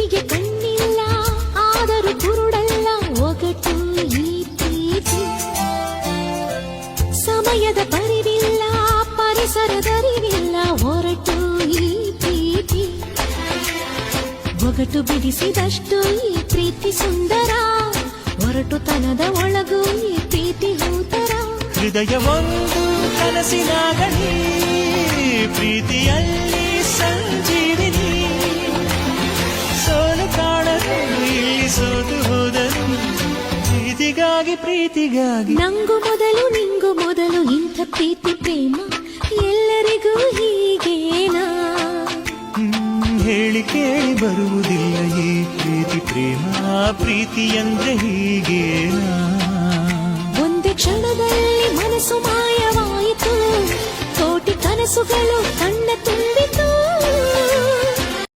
ಕಣ್ಣಿಗೆ ಕಣ್ಣಿಲ್ಲ ಆದರೂ ಕುರುಡಲ್ಲ ಒಗಟು ಈ ಪ್ರೀತಿ. ಸಮಯದ ಪರಿವಿಲ್ಲ ಪರಿಸರದರಿವಿಲ್ಲ ಹೊರಟು ಈ ಪ್ರೀತಿ. ಒಗಟು ಬಿಡಿಸಿದಷ್ಟು ಈ ಪ್ರೀತಿ ಸುಂದರ, ಹೊರಟುತನದ ಒಳಗೂ ಈ ಪ್ರೀತಿ ಹೂತರ. ಹೃದಯ ಒಂದು ಕನಸಿನ ಗಣಿ, ಪ್ರೀತಿಯಲ್ಲಿ ಸಂಜೀವಿನಿ. ಸೋಲು ಕಾಣಲು ಇಲ್ಲಿ ಸೋತು ಹೋದರು, ಪ್ರೀತಿಗಾಗಿ ನಂಗು ಮೊದಲು ನಿಂಗು ಮೊದಲು ಇಂಥ ಪ್ರೀತಿ ಪ್ರೇಮ ಎಲ್ಲರಿಗೂ ಹೀಗೇನಾ? ಹೇಳಿ ಕೇಳಿ ಬರುವುದಿಲ್ಲ ಈ ಪ್ರೀತಿ ಪ್ರೇಮ, ಪ್ರೀತಿ ಅಂದ್ರೆ ಹೀಗೇನಾ? ಒಂದೇ ಕ್ಷಣದಲ್ಲಿ ಮನಸ್ಸು ಮಾಯವಾಯಿತು, ಕೋಟಿ ಕನಸುಗಳು ಕಣ್ಣ ತುಂಬಿ